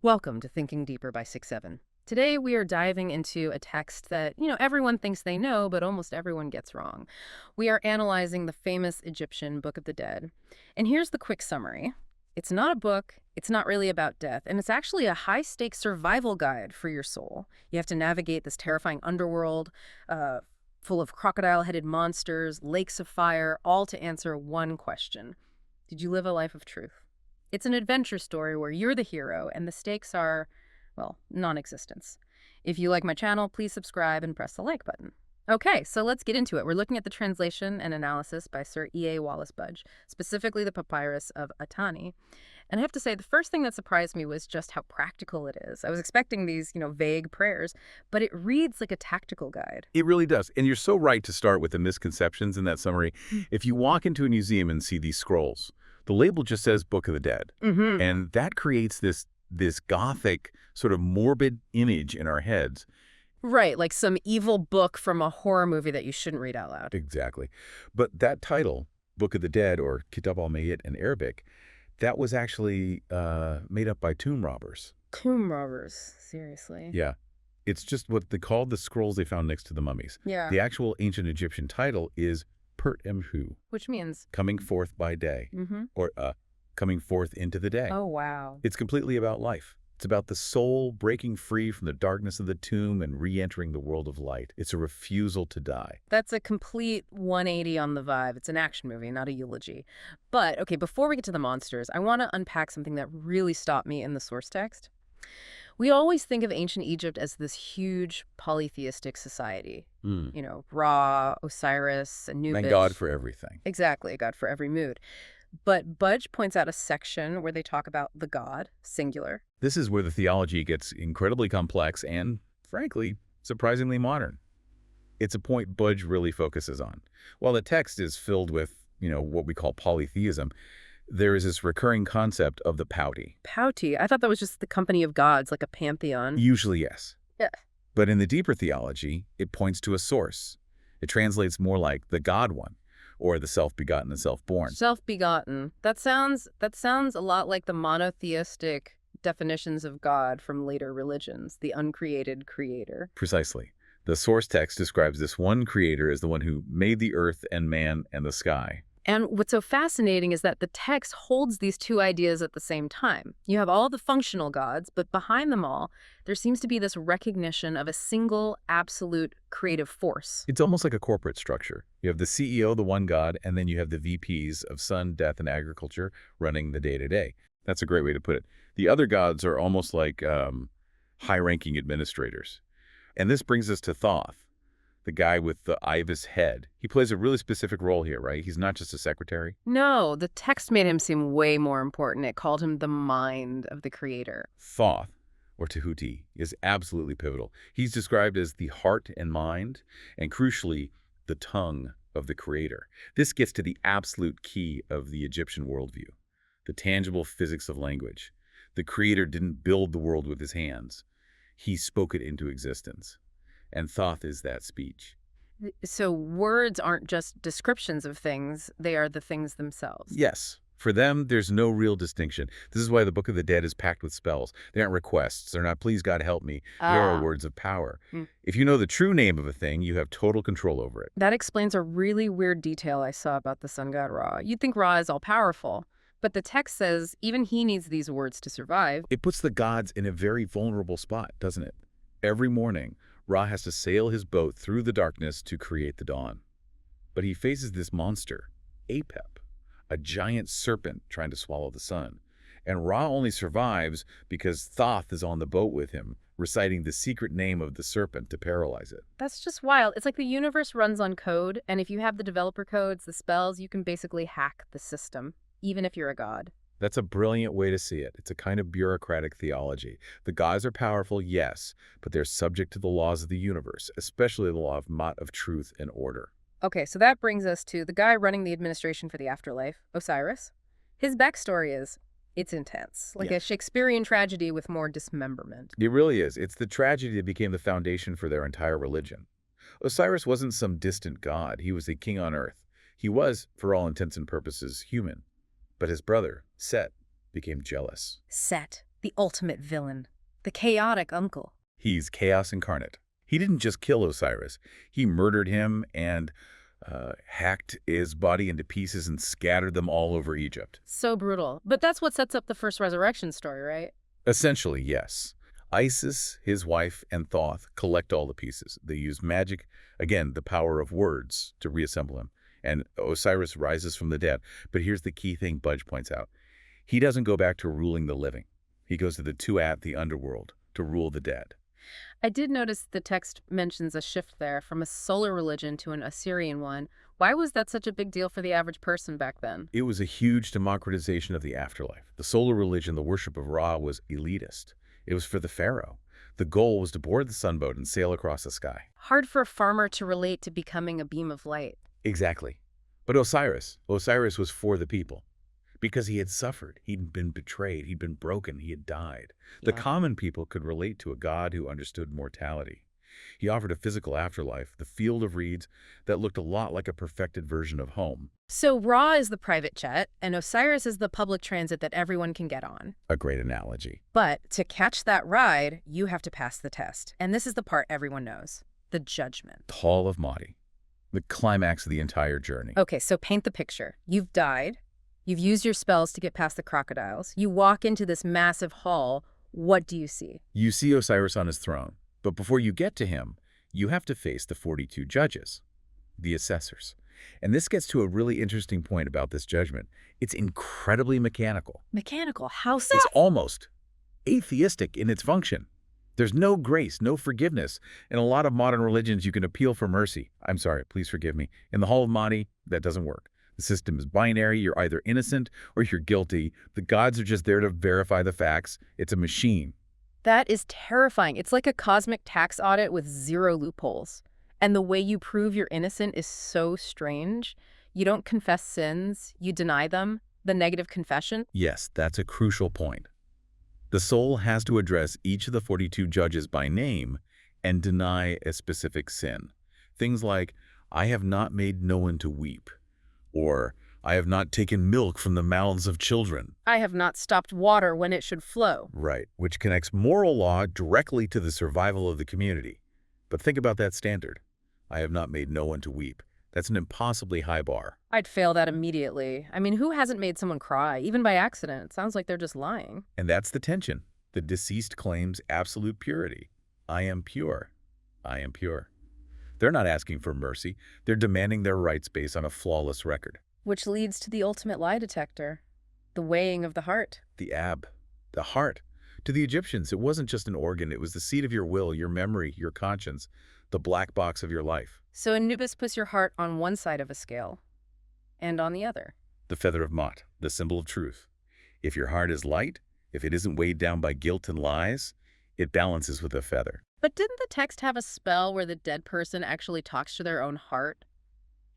Welcome to Thinking Deeper by 6-7. Today we are diving into a text that, everyone thinks they know, but almost everyone gets wrong. We are analyzing the famous Egyptian Book of the Dead. And here's the quick summary. It's not a book, it's not really about death, and it's actually a high-stakes survival guide for your soul. You have to navigate this terrifying underworld, full of crocodile-headed monsters, lakes of fire, all to answer one question. Did you live a life of truth? It's an adventure story where you're the hero and the stakes are, well, non-existence. If you like my channel, please subscribe and press the like button. Okay, so let's get into it. We're looking at the translation and analysis by Sir E.A. Wallace Budge, specifically the papyrus of Atani. And I have to say, the first thing that surprised me was just how practical it is. I was expecting these, vague prayers, but it reads like a tactical guide. It really does. And you're so right to start with the misconceptions in that summary. If you walk into a museum and see these scrolls, the label just says Book of the Dead. And that creates this gothic, sort of morbid image in our heads. Right, like some evil book from a horror movie that you shouldn't read out loud. Exactly. But that title, Book of the Dead, or Kitab al-Mayyit in Arabic, that was actually made up by tomb robbers. Tomb robbers, seriously. Yeah. It's just what they called the scrolls they found next to the mummies. Yeah. The actual ancient Egyptian title is Pert Emhu, Which means? coming forth by day, or coming forth into the day. Oh, wow. It's completely about life. It's about the soul breaking free from the darkness of the tomb and re-entering the world of light. It's a refusal to die. That's a complete 180 on the vibe. It's an action movie, not a eulogy. But, okay, before we get to the monsters, I want to unpack something that really stopped me in the source text. We always think of ancient Egypt as this huge polytheistic society. Ra, Osiris, Anubis. Thank God for everything. Exactly, a god for every mood. But Budge points out a section where they talk about the god, singular. This is where the theology gets incredibly complex and, frankly, surprisingly modern. It's a point Budge really focuses on. While the text is filled with, what we call polytheism, there is this recurring concept of the Pouty. Pouty? I thought that was just the company of gods, like a pantheon. Usually, yes. Yeah. But in the deeper theology, it points to a source. It translates more like the God one, or the self-begotten and self-born. Self-begotten. That sounds a lot like the monotheistic definitions of God from later religions, the uncreated creator. Precisely. The source text describes this one creator as the one who made the earth and man and the sky. And what's so fascinating is that the text holds these two ideas at the same time. You have all the functional gods, but behind them all, there seems to be this recognition of a single, absolute creative force. It's almost like a corporate structure. You have the CEO, the one god, and then you have the VPs of sun, death, and agriculture running the day-to-day. That's a great way to put it. The other gods are almost like high-ranking administrators. And this brings us to Thoth, the guy with the ibis head. He plays a really specific role here, right? He's not just a secretary. No, the text made him seem way more important. It called him the mind of the creator. Thoth, or Tahuti, is absolutely pivotal. He's described as the heart and mind, and crucially, the tongue of the creator. This gets to the absolute key of the Egyptian worldview, the tangible physics of language. The creator didn't build the world with his hands. He spoke it into existence. And Thoth is that speech. So words aren't just descriptions of things, they are the things themselves. Yes. For them, there's no real distinction. This is why the Book of the Dead is packed with spells. They aren't requests. They're not, please God help me. They are words of power. If you know the true name of a thing, you have total control over it. That explains a really weird detail I saw about the sun god Ra. You'd think Ra is all-powerful, but the text says even he needs these words to survive. It puts the gods in a very vulnerable spot, doesn't it? Every morning, Ra has to sail his boat through the darkness to create the dawn. But he faces this monster, Apep, a giant serpent trying to swallow the sun. And Ra only survives because Thoth is on the boat with him, reciting the secret name of the serpent to paralyze it. That's just wild. It's like the universe runs on code, and if you have the developer codes, the spells, you can basically hack the system, even if you're a god. That's a brilliant way to see it. It's a kind of bureaucratic theology. The gods are powerful, yes, but they're subject to the laws of the universe, especially the law of Ma'at of truth and order. Okay, so that brings us to the guy running the administration for the afterlife, Osiris. His backstory is, it's intense, like a Shakespearean tragedy with more dismemberment. It really is. It's the tragedy that became the foundation for their entire religion. Osiris wasn't some distant god. He was a king on earth. He was, for all intents and purposes, human. But his brother, Set, became jealous. Set, The ultimate villain. The chaotic uncle. He's chaos incarnate. He didn't just kill Osiris. He murdered him and hacked his body into pieces and scattered them all over Egypt. So brutal. But that's what sets up the first resurrection story, right? Essentially, yes. Isis, his wife, and Thoth collect all the pieces. They use magic, again, the power of words, to reassemble him. And Osiris rises from the dead. But here's the key thing Budge points out. He doesn't go back to ruling the living. He goes to the Duat, the underworld, to rule the dead. I did notice the text mentions a shift there from a solar religion to an Assyrian one. Why was that such a big deal for the average person back then? It was a huge democratization of the afterlife. The solar religion, the worship of Ra, was elitist. It was for the pharaoh. The goal was to board the sunboat and sail across the sky. Hard for a farmer to relate to becoming a beam of light. Exactly. But Osiris was for the people. Because he had suffered, he'd been betrayed, he'd been broken, he had died. The Yeah. common people could relate to a god who understood mortality. He offered a physical afterlife, the field of reeds, that looked a lot like a perfected version of home. So Ra is the private jet, and Osiris is the public transit that everyone can get on. A great analogy. But to catch that ride, you have to pass the test. And this is the part everyone knows. The judgment. Hall of Mahdi, the climax of the entire journey. Okay, so paint the picture. You've died. You've used your spells to get past the crocodiles. You walk into this massive hall. What do you see? You see Osiris on his throne, but before you get to him, you have to face the 42 judges, the assessors. And this gets to a really interesting point about this judgment. It's incredibly mechanical. Mechanical. How so? It's almost atheistic in its function. There's no grace, no forgiveness. In a lot of modern religions, you can appeal for mercy. I'm sorry, please forgive me. In the Hall of Mahdi, that doesn't work. The system is binary. You're either innocent or you're guilty. The gods are just there to verify the facts. It's a machine. That is terrifying. It's like a cosmic tax audit with zero loopholes. And the way you prove you're innocent is so strange. You don't confess sins. You deny them. The negative confession. Yes, that's a crucial point. The soul has to address each of the 42 judges by name and deny a specific sin. Things like, I have not made no one to weep, or I have not taken milk from the mouths of children. I have not stopped water when it should flow. Right, which connects moral law directly to the survival of the community. But think about that standard. I have not made no one to weep. That's an impossibly high bar. I'd fail that immediately. I mean, who hasn't made someone cry, even by accident? It sounds like they're just lying. And that's the tension. The deceased claims absolute purity. I am pure. I am pure. They're not asking for mercy. They're demanding their rights based on a flawless record. Which leads to the ultimate lie detector. The weighing of the heart. The heart. To the Egyptians, it wasn't just an organ. It was the seat of your will, your memory, your conscience, the black box of your life. So Anubis puts your heart on one side of a scale and on the other. The feather of Mot, the symbol of truth. If your heart is light, if it isn't weighed down by guilt and lies, it balances with a feather. But didn't the text have a spell where the dead person actually talks to their own heart?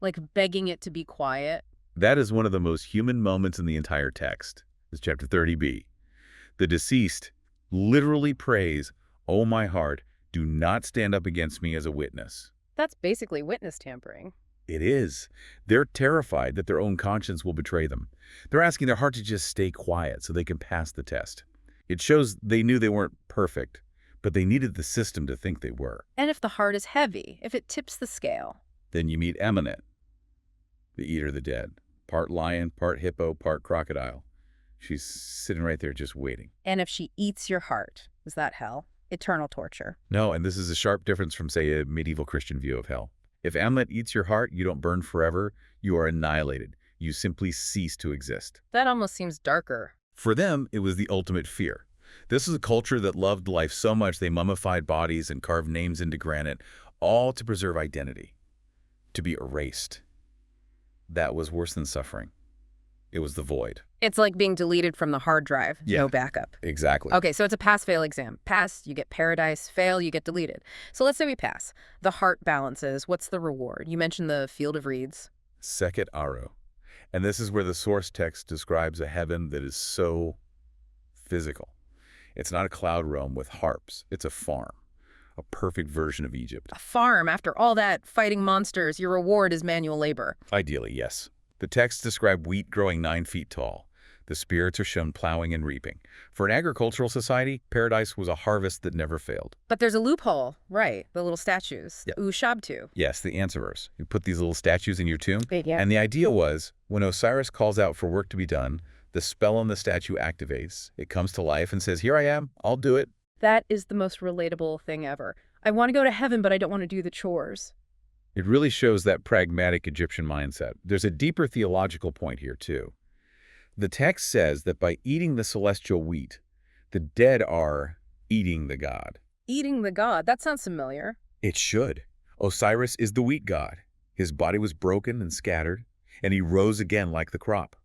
Like begging it to be quiet? That is one of the most human moments in the entire text. It's chapter 30b. The deceased literally prays, "O my heart, do not stand up against me as a witness." That's basically witness tampering. It is. They're terrified that their own conscience will betray them. They're asking their heart to just stay quiet so they can pass the test. It shows they knew they weren't perfect, but they needed the system to think they were. And if the heart is heavy, if it tips the scale. Then you meet Eminent, the eater of the dead. Part lion, part hippo, part crocodile. She's sitting right there just waiting. And if she eats your heart, is that hell? Eternal torture. No, and this is a sharp difference from, say, a medieval Christian view of hell. If Amlet eats your heart, you don't burn forever. You are annihilated. You simply cease to exist. That almost seems darker. For them, it was the ultimate fear. This is a culture that loved life so much they mummified bodies and carved names into granite, all to preserve identity, to be erased. That was worse than suffering. It was the void. It's like being deleted from the hard drive. Yeah. No backup. Exactly. Okay, so it's a pass-fail exam. Pass, you get paradise. Fail, you get deleted. So let's say we pass. The heart balances. What's the reward? You mentioned the field of reeds. Seket Aro. And this is where the source text describes a heaven that is so physical. It's not a cloud realm with harps. It's a farm. A perfect version of Egypt. A farm. After all that fighting monsters, your reward is manual labor. Ideally, yes. The texts describe wheat growing 9 feet tall. The spirits are shown plowing and reaping. For an agricultural society, paradise was a harvest that never failed. But there's a loophole, right? The little statues, Yeah. the Ushabtu. Yes, the answerers. You put these little statues in your tomb. Yeah. And the idea was, when Osiris calls out for work to be done, the spell on the statue activates. It comes to life and says, here I am, I'll do it. That is the most relatable thing ever. I want to go to heaven, but I don't want to do the chores. It really shows that pragmatic Egyptian mindset. There's a deeper theological point here, too. The text says that by eating the celestial wheat, the dead are eating the god. Eating the god, that sounds familiar. It should. Osiris is the wheat god. His body was broken and scattered, and he rose again like the crop.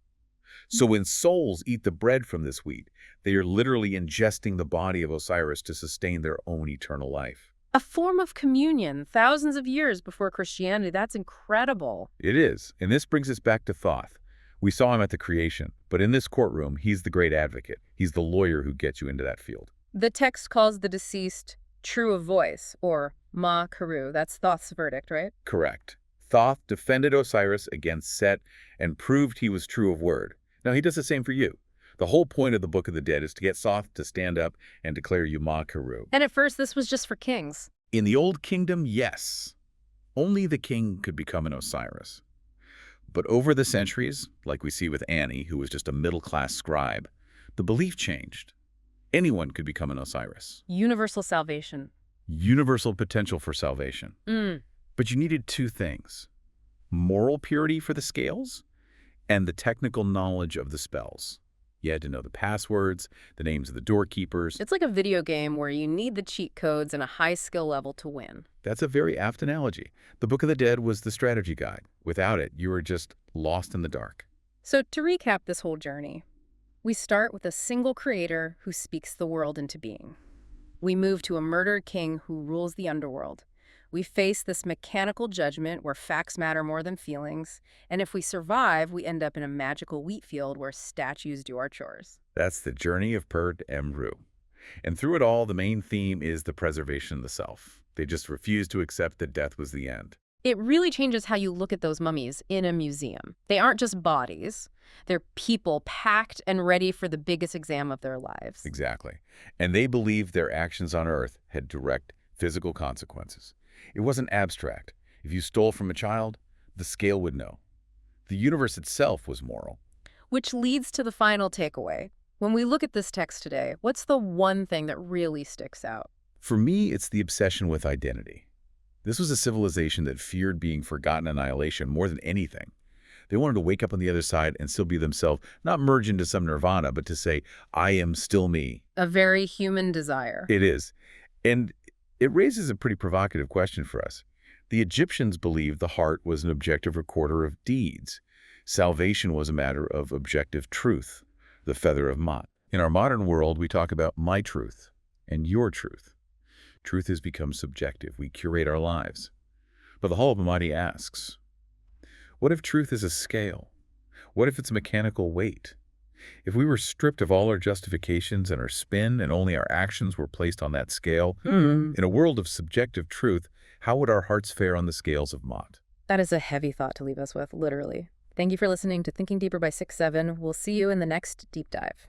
So when souls eat the bread from this wheat, they are literally ingesting the body of Osiris to sustain their own eternal life. A form of communion thousands of years before Christianity. That's incredible. It is, and this brings us back to Thoth. We saw him at the creation, but in this courtroom, he's the great advocate. He's the lawyer who gets you into that field. The text calls the deceased true of voice, or Ma Karu. That's Thoth's verdict, right? Correct. Thoth defended Osiris against Set and proved he was true of word. Now, he does the same for you. The whole point of the Book of the Dead is to get Thoth to stand up and declare you Ma Karu. And at first, this was just for kings. In the Old Kingdom, yes. Only the king could become an Osiris. But over the centuries, like we see with Annie, who was just a middle-class scribe, the belief changed. Anyone could become an Osiris. Universal salvation. Universal potential for salvation. But you needed two things: moral purity for the scales and the technical knowledge of the spells. You had to know the passwords, the names of the doorkeepers. It's like a video game where you need the cheat codes and a high skill level to win. That's a very apt analogy. The Book of the Dead was the strategy guide. Without it, you were just lost in the dark. So to recap this whole journey, we start with a single creator who speaks the world into being. We move to a murdered king who rules the underworld. We face this mechanical judgment where facts matter more than feelings, and if we survive, we end up in a magical wheat field where statues do our chores. That's the journey of Perd Emru. And through it all, the main theme is the preservation of the self. They just refuse to accept that death was the end. It really changes how you look at those mummies in a museum. They aren't just bodies. They're people packed and ready for the biggest exam of their lives. Exactly. And they believed their actions on Earth had direct physical consequences. It wasn't abstract. If you stole from a child, the scale would know. The universe itself was moral. Which leads to the final takeaway. When we look at this text today, what's the one thing that really sticks out? For me, it's the obsession with identity. This was a civilization that feared being forgotten annihilation more than anything. They wanted to wake up on the other side and still be themselves, not merge into some nirvana, but to say, I am still me. A very human desire. It is. And it raises a pretty provocative question for us. The Egyptians believed the heart was an objective recorder of deeds. Salvation was a matter of objective truth, the feather of Ma'at. In our modern world, we talk about my truth and your truth. Truth has become subjective. We curate our lives. But the Hall of Almighty asks, what if truth is a scale? What if it's mechanical weight? If we were stripped of all our justifications and our spin and only our actions were placed on that scale, in a world of subjective truth, how would our hearts fare on the scales of Ma'at? That is a heavy thought to leave us with, literally. Thank you for listening to Thinking Deeper by 6-7. We'll see you in the next deep dive.